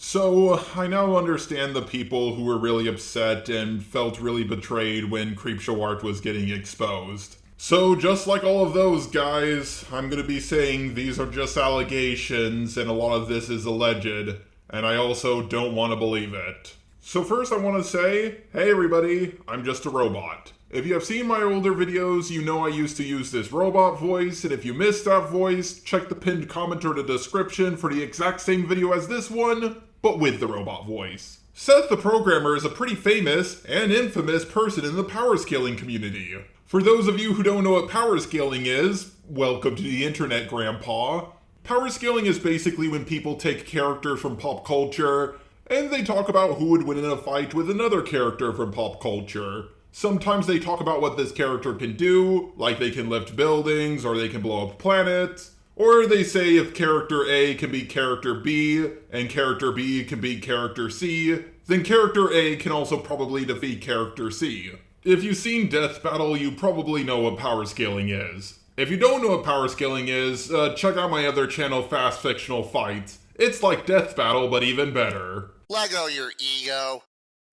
So, I now understand the people who were really upset and felt really betrayed when Creepshow art was getting exposed. So, just like all of those guys, I'm gonna be saying these are just allegations and a lot of this is alleged, and I also don't want to believe it. So first I want to say, hey everybody, I'm just a robot. If you have seen my older videos, you know I used to use this robot voice, and if you missed that voice, check the pinned comment or the description for the exact same video as this one, but with the robot voice. Seth the Programmer is a pretty famous and infamous person in the power scaling community. For those of you who don't know what power scaling is, welcome to the internet, Grandpa. Power scaling is basically when people take characters from pop culture and they talk about who would win in a fight with another character from pop culture. Sometimes they talk about what this character can do, like they can lift buildings or they can blow up planets. Or they say if character A can beat character B and character B can beat character C, then character A can also probably defeat character C. If you've seen Death Battle, you probably know what power scaling is. If you don't know what power scaling is, check out my other channel, Fast Fictional Fights. It's like Death Battle, but even better. Lego your ego.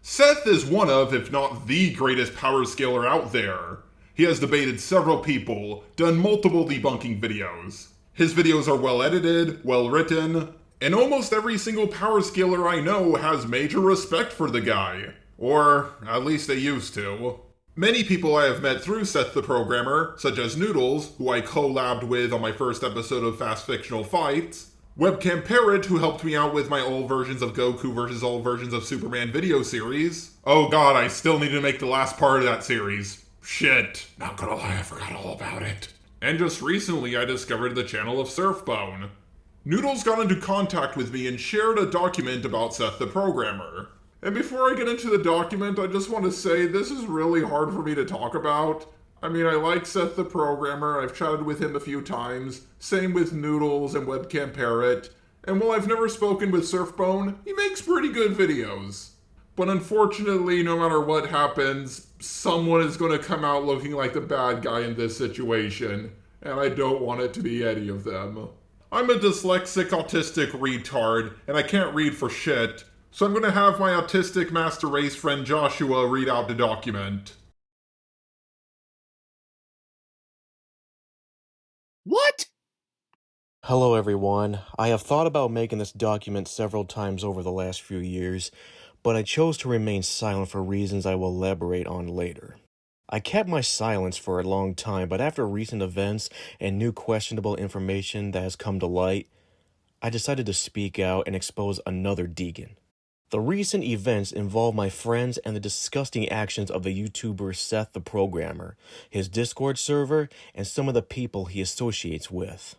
Seth is one of, if not the greatest power scaler out there. He has debated several people, done multiple debunking videos. His videos are well edited, well written, and almost every single power scaler I know has major respect for the guy. Or, at least they used to. Many people I have met through Seth the Programmer, such as Noodles, who I collabed with on my first episode of Fast Fictional Fights, WebCamParrot, who helped me out with my all versions of Goku versus all versions of Superman video series. Oh god, I still need to make the last part of that series. Shit, not gonna lie, I forgot all about it. And just recently I discovered the channel of Surfbone. Noodles got into contact with me and shared a document about Seth the Programmer. And before I get into the document, I just want to say this is really hard for me to talk about. I mean, I like Seth the Programmer, I've chatted with him a few times, same with Noodles and WebCamParrot, and while I've never spoken with Surfbone, he makes pretty good videos. But unfortunately, no matter what happens, someone is going to come out looking like the bad guy in this situation, and I don't want it to be any of them. I'm a dyslexic, autistic retard, and I can't read for shit, so I'm going to have my autistic master race friend Joshua read out the document. What? Hello everyone. I have thought about making this document several times over the last few years, but I chose to remain silent for reasons I will elaborate on later. I kept my silence for a long time, but after recent events and new questionable information that has come to light, I decided to speak out and expose another Deegan. The recent events involve my friends and the disgusting actions of the YouTuber Seth the Programmer, his Discord server, and some of the people he associates with.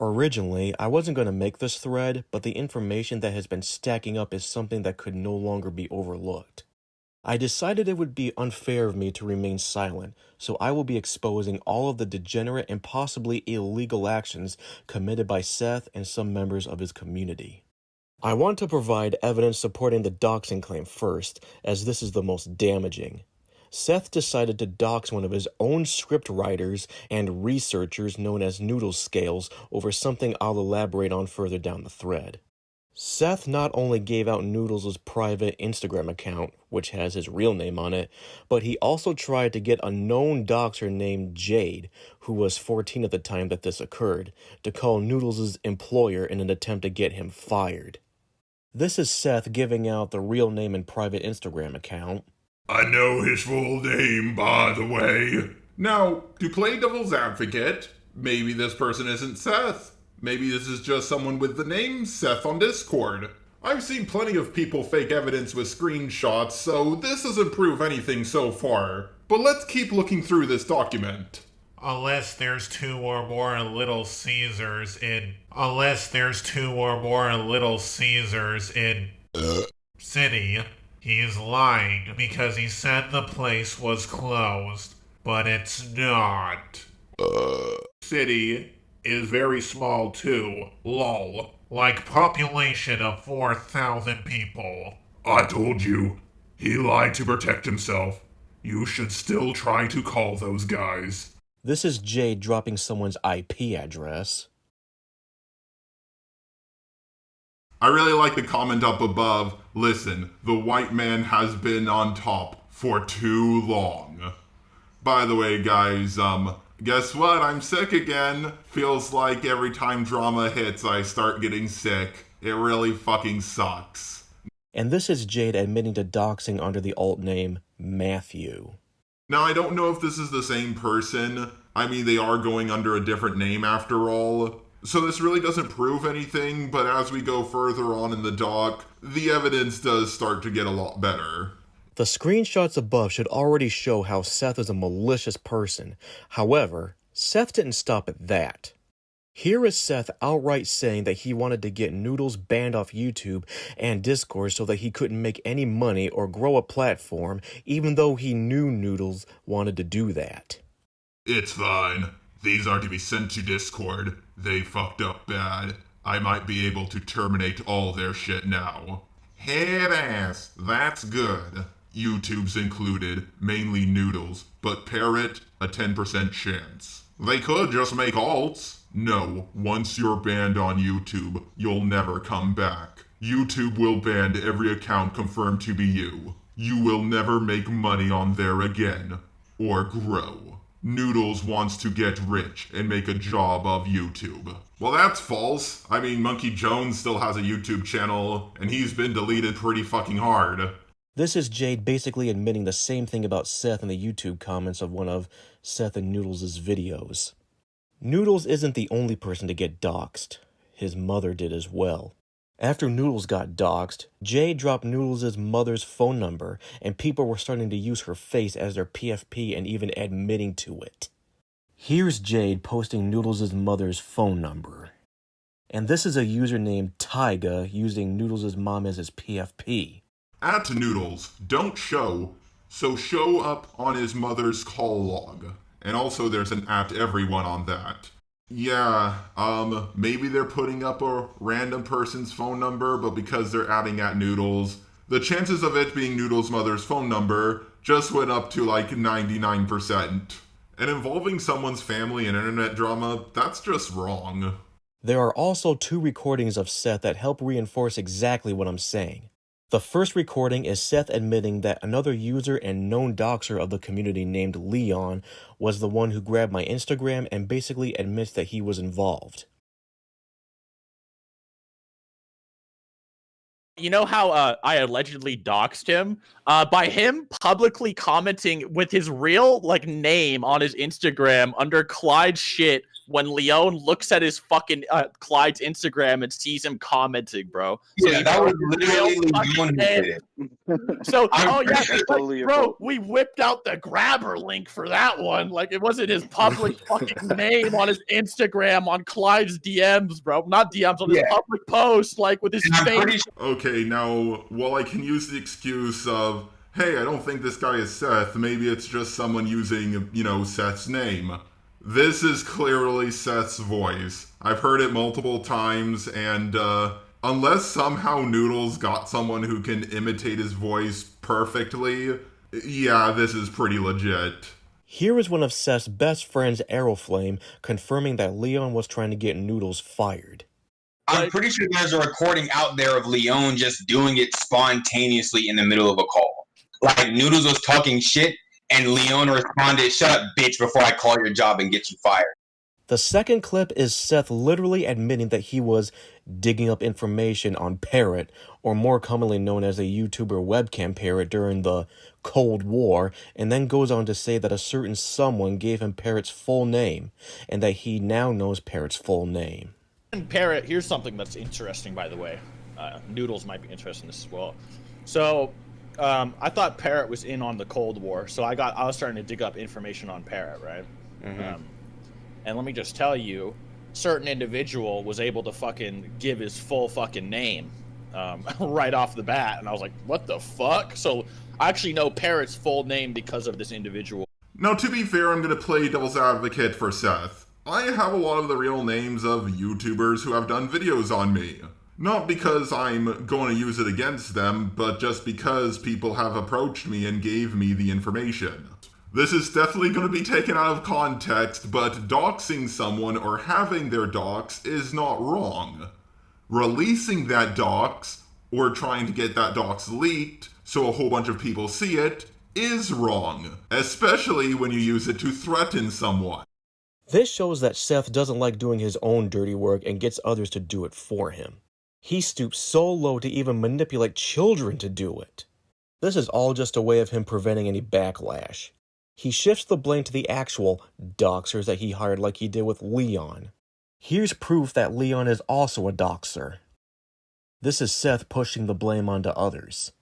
Originally, I wasn't going to make this thread, but the information that has been stacking up is something that could no longer be overlooked. I decided it would be unfair of me to remain silent, so I will be exposing all of the degenerate and possibly illegal actions committed by Seth and some members of his community. I want to provide evidence supporting the doxing claim first, as this is the most damaging. Seth decided to dox one of his own script writers and researchers known as Noodles Scales over something I'll elaborate on further down the thread. Seth not only gave out Noodles' private Instagram account, which has his real name on it, but he also tried to get a known doxer named Jade, who was 14 at the time that this occurred, to call Noodles' employer in an attempt to get him fired. This is Seth giving out the real name and private Instagram account. I know his full name, by the way. Now, to play devil's advocate, maybe this person isn't Seth. Maybe this is just someone with the name Seth on Discord. I've seen plenty of people fake evidence with screenshots, so this doesn't prove anything so far. But let's keep looking through this document. Unless there's two or more Little Caesars in... Unless there's two or more Little Caesars in... City. He's lying because he said the place was closed, but it's not. City is very small too, lol. Like population of 4,000 people. I told you, he lied to protect himself. You should still try to call those guys. This is Jade dropping someone's IP address. I really like the comment up above. Listen, the white man has been on top for too long. By the way, guys, guess what? I'm sick again. Feels like every time drama hits, I start getting sick. It really fucking sucks. And this is Jade admitting to doxing under the alt name Matthew. Now, I don't know if this is the same person. I mean, they are going under a different name after all. So this really doesn't prove anything, but as we go further on in the doc, the evidence does start to get a lot better. The screenshots above should already show how Seth is a malicious person. However, Seth didn't stop at that. Here is Seth outright saying that he wanted to get Noodles banned off YouTube and Discord so that he couldn't make any money or grow a platform, even though he knew Noodles wanted to do that. It's fine. These are to be sent to Discord. They fucked up bad. I might be able to terminate all their shit now. Head ass, that's good. YouTube's included, mainly Noodles, but Parrot, a 10% chance. They could just make alts. No, once you're banned on YouTube, you'll never come back. YouTube will ban every account confirmed to be you. You will never make money on there again. Or grow. Noodles wants to get rich and make a job of YouTube. Well, that's false. I mean, Monkey Jones still has a YouTube channel, and he's been deleted pretty fucking hard. This is Jade basically admitting the same thing about Seth in the YouTube comments of one of Seth and Noodles' videos. Noodles isn't the only person to get doxxed. His mother did as well. After Noodles got doxxed, Jade dropped Noodles' mother's phone number, and people were starting to use her face as their PFP and even admitting to it. Here's Jade posting Noodles' mother's phone number. And this is a user named Tyga using Noodles' mom as his PFP. At Noodles, don't show, so show up on his mother's call log. And also there's an at everyone on that. Yeah, maybe they're putting up a random person's phone number, but because they're adding at Noodles, the chances of it being Noodles' mother's phone number just went up to like 99%. And involving someone's family in internet drama, that's just wrong. There are also 2 recordings of Seth that help reinforce exactly what I'm saying. The first recording is Seth admitting that another user and known doxer of the community named Leon was the one who grabbed my Instagram and basically admits that he was involved. You know how I allegedly doxed him? By him publicly commenting with his real name on his Instagram under Clyde's shit when Leon looks at his fucking Clyde's Instagram and sees him commenting, bro. So yeah, that was literally Leon who did it. So, bro, we whipped out the grabber link for that one. Like, it wasn't his public fucking name on his Instagram on Clyde's DMs, bro. Not DMs, on his public post, like, with his face. Okay, now, while I can use the excuse of, hey, I don't think this guy is Seth, maybe it's just someone using, Seth's name. This is clearly Seth's voice. I've heard it multiple times, and, unless somehow Noodles got someone who can imitate his voice perfectly, yeah, this is pretty legit. Here is one of Seth's best friends, Aeroflame, confirming that Leon was trying to get Noodles fired. I'm pretty sure there's a recording out there of Leon just doing it spontaneously in the middle of a call. Like, Noodles was talking shit, and Leon responded, "Shut up, bitch, before I call your job and get you fired." The second clip is Seth literally admitting that he was digging up information on Parrot, or more commonly known as a YouTuber WebCamParrot during the Cold War, and then goes on to say that a certain someone gave him Parrot's full name, and that he now knows Parrot's full name. And Parrot, here's something that's interesting, by the way. Noodles might be interested in this as well. So, I thought Parrot was in on the Cold War, so I was starting to dig up information on Parrot, right? Mm-hmm. And let me just tell you, certain individual was able to fucking give his full fucking name right off the bat, and I was like, what the fuck? So I actually know Parrot's full name because of this individual. Now, to be fair, I'm going to play devil's advocate for Seth. I have a lot of the real names of YouTubers who have done videos on me. Not because I'm going to use it against them, but just because people have approached me and gave me the information. This is definitely going to be taken out of context, but doxing someone or having their dox is not wrong. Releasing that dox, or trying to get that dox leaked so a whole bunch of people see it, is wrong, especially when you use it to threaten someone. This shows that Seth doesn't like doing his own dirty work and gets others to do it for him. He stoops so low to even manipulate children to do it. This is all just a way of him preventing any backlash. He shifts the blame to the actual doxers that he hired like he did with Leon. Here's proof that Leon is also a doxer. This is Seth pushing the blame onto others.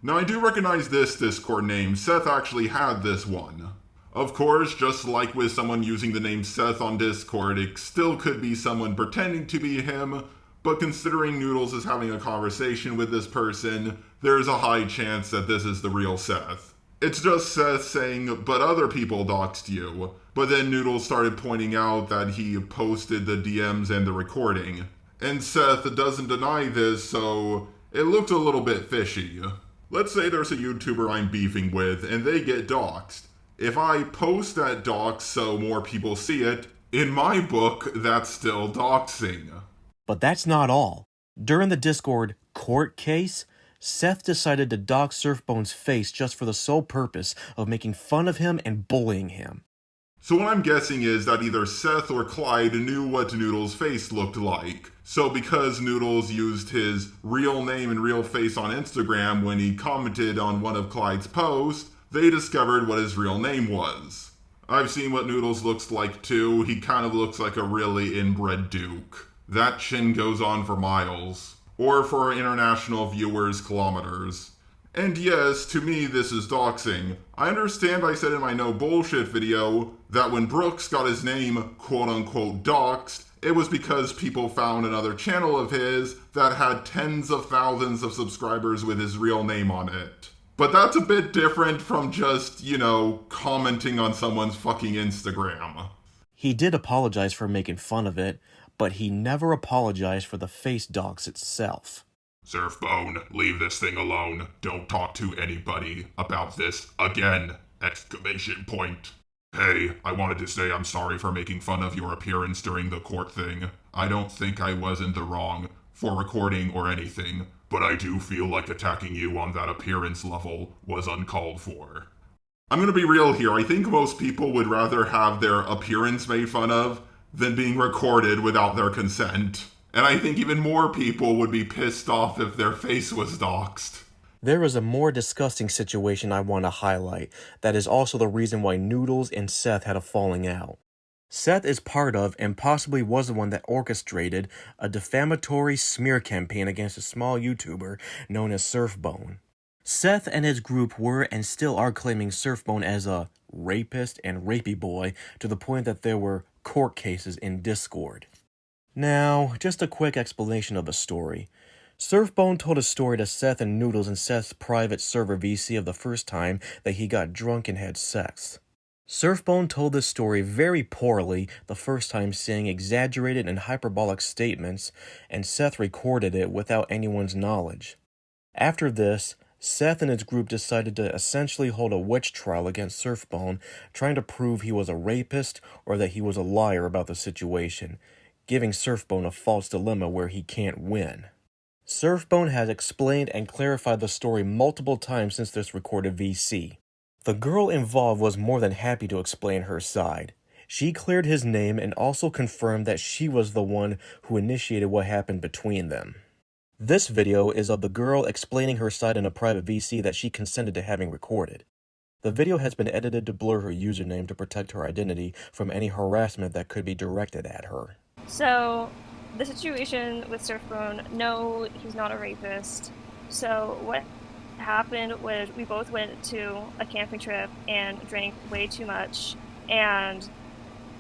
Now I do recognize this Discord name. Seth actually had this one. Of course, just like with someone using the name Seth on Discord, it still could be someone pretending to be him, but considering Noodles is having a conversation with this person, there's a high chance that this is the real Seth. It's just Seth saying, but other people doxed you. But then Noodles started pointing out that he posted the DMs and the recording. And Seth doesn't deny this, so it looked a little bit fishy. Let's say there's a YouTuber I'm beefing with, and they get doxed. If I post that dox so more people see it, in my book, that's still doxing. But that's not all. During the Discord court case, Seth decided to dox Surfbone's face just for the sole purpose of making fun of him and bullying him. So what I'm guessing is that either Seth or Clyde knew what Noodles' face looked like. So because Noodles used his real name and real face on Instagram when he commented on one of Clyde's posts, they discovered what his real name was. I've seen what Noodles looks like too. He kind of looks like a really inbred duke. That chin goes on for miles. Or for international viewers, kilometers. And yes, to me this is doxing. I understand I said in my no bullshit video that when Brooks got his name quote-unquote doxed, it was because people found another channel of his that had tens of thousands of subscribers with his real name on it. But that's a bit different from just, commenting on someone's fucking Instagram. He did apologize for making fun of it, but he never apologized for the face dox itself. Surfbone, leave this thing alone. Don't talk to anybody about this again! Exclamation point. Hey, I wanted to say I'm sorry for making fun of your appearance during the court thing. I don't think I was in the wrong for recording or anything, but I do feel like attacking you on that appearance level was uncalled for. I'm gonna be real here. I think most people would rather have their appearance made fun of than being recorded without their consent. And I think even more people would be pissed off if their face was doxed. There is a more disgusting situation I want to highlight that is also the reason why Noodles and Seth had a falling out. Seth is part of, and possibly was the one that orchestrated, a defamatory smear campaign against a small YouTuber known as Surfbone. Seth and his group were and still are claiming Surfbone as a rapist and rapey boy to the point that there were court cases in Discord. Now, just a quick explanation of the story. Surfbone told a story to Seth and Noodles in Seth's private server VC of the first time that he got drunk and had sex. Surfbone told this story very poorly the first time, saying exaggerated and hyperbolic statements, and Seth recorded it without anyone's knowledge. After this, Seth and his group decided to essentially hold a witch trial against Surfbone, trying to prove he was a rapist or that he was a liar about the situation, giving Surfbone a false dilemma where he can't win. Surfbone has explained and clarified the story multiple times since this recorded VC. The girl involved was more than happy to explain her side. She cleared his name and also confirmed that she was the one who initiated what happened between them. This video is of the girl explaining her side in a private VC that she consented to having recorded. The video has been edited to blur her username to protect her identity from any harassment that could be directed at her. So, the situation with Surfbone, no, he's not a rapist. So what happened was we both went to a camping trip and drank way too much, and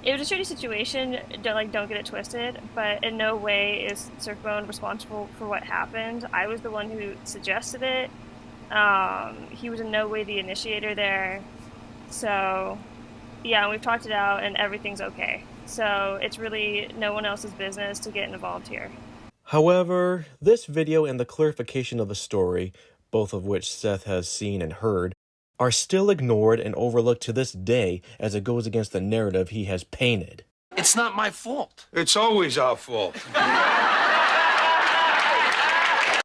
it was a shitty situation. Don't get it twisted, but in no way is Surfbone responsible for what happened. I was the one who suggested it. He was in no way the initiator there. So yeah, we've talked it out and everything's okay. So it's really no one else's business to get involved here. However, this video and the clarification of the story, both of which Seth has seen and heard, are still ignored and overlooked to this day as it goes against the narrative he has painted. It's not my fault. It's always our fault.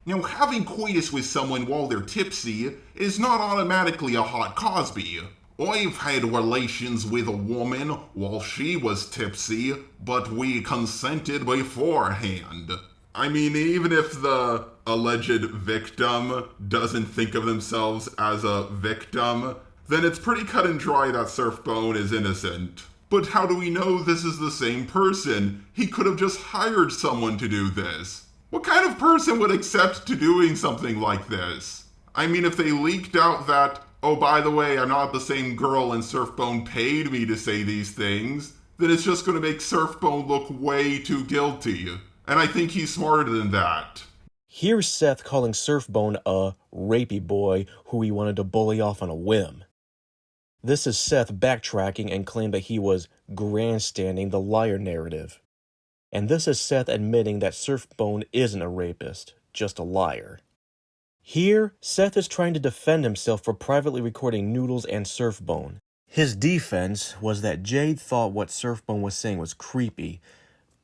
Now, having coitus with someone while they're tipsy is not automatically a hot Cosby. I've had relations with a woman while she was tipsy, but we consented beforehand. I mean, even if the alleged victim doesn't think of themselves as a victim, then it's pretty cut and dry that Surfbone is innocent. But how do we know this is the same person? He could have just hired someone to do this. What kind of person would accept to doing something like this? I mean, if they leaked out that, oh, by the way, I'm not the same girl and Surfbone paid me to say these things, then it's just going to make Surfbone look way too guilty. And I think he's smarter than that. Here's Seth calling Surfbone a rapey boy who he wanted to bully off on a whim. This is Seth backtracking and claimed that he was grandstanding the liar narrative. And this is Seth admitting that Surfbone isn't a rapist, just a liar. Here, Seth is trying to defend himself for privately recording Noodles and Surfbone. His defense was that Jade thought what Surfbone was saying was creepy,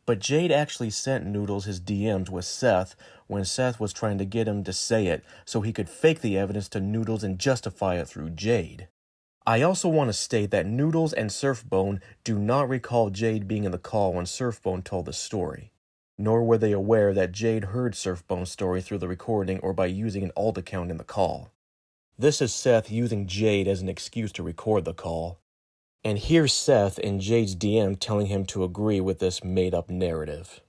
but Jade actually sent Noodles his DMs with Seth when Seth was trying to get him to say it so he could fake the evidence to Noodles and justify it through Jade. I also want to state that Noodles and Surfbone do not recall Jade being in the call when Surfbone told the story, nor were they aware that Jade heard Surfbone's story through the recording or by using an alt account in the call. This is Seth using Jade as an excuse to record the call. And here's Seth in Jade's DM telling him to agree with this made-up narrative.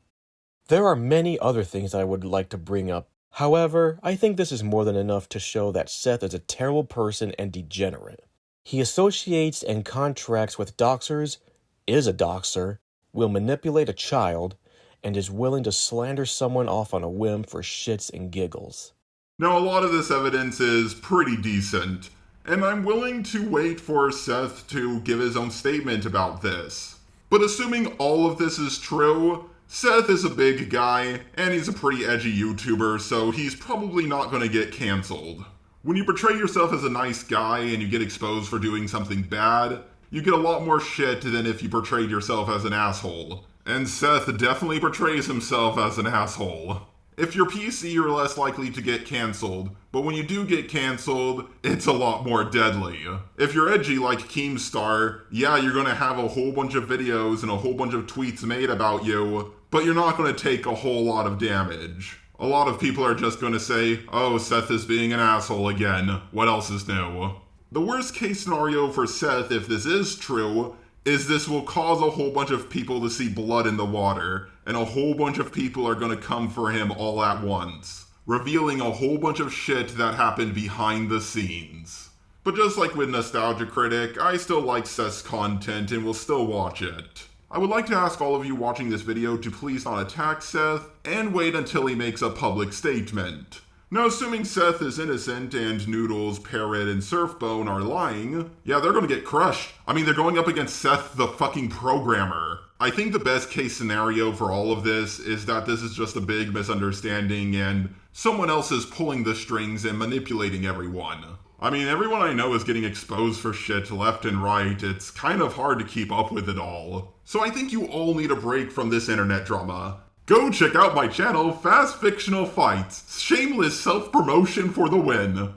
There are many other things I would like to bring up. However, I think this is more than enough to show that Seth is a terrible person and degenerate. He associates and contracts with doxers, is a doxer, will manipulate a child, and is willing to slander someone off on a whim for shits and giggles. Now, a lot of this evidence is pretty decent, and I'm willing to wait for Seth to give his own statement about this. But assuming all of this is true, Seth is a big guy, and he's a pretty edgy YouTuber, so he's probably not going to get canceled. When you portray yourself as a nice guy and you get exposed for doing something bad, you get a lot more shit than if you portrayed yourself as an asshole. And Seth definitely portrays himself as an asshole. If you're PC, you're less likely to get canceled, but when you do get canceled, it's a lot more deadly. If you're edgy like Keemstar, yeah, you're gonna have a whole bunch of videos and a whole bunch of tweets made about you, but you're not gonna take a whole lot of damage. A lot of people are just gonna say, oh, Seth is being an asshole again, what else is new? The worst case scenario for Seth, if this is true, is this will cause a whole bunch of people to see blood in the water, and a whole bunch of people are going to come for him all at once, revealing a whole bunch of shit that happened behind the scenes. But just like with Nostalgia Critic, I still like Seth's content and will still watch it. I would like to ask all of you watching this video to please not attack Seth, and wait until he makes a public statement. Now, assuming Seth is innocent and Noodles, Parrot, and Surfbone are lying, yeah, they're gonna get crushed. I mean, they're going up against Seth the fucking programmer. I think the best case scenario for all of this is that this is just a big misunderstanding and someone else is pulling the strings and manipulating everyone. I mean, everyone I know is getting exposed for shit left and right. It's kind of hard to keep up with it all. So I think you all need a break from this internet drama. Go check out my channel, Fast Fictional Fights. Shameless self-promotion for the win.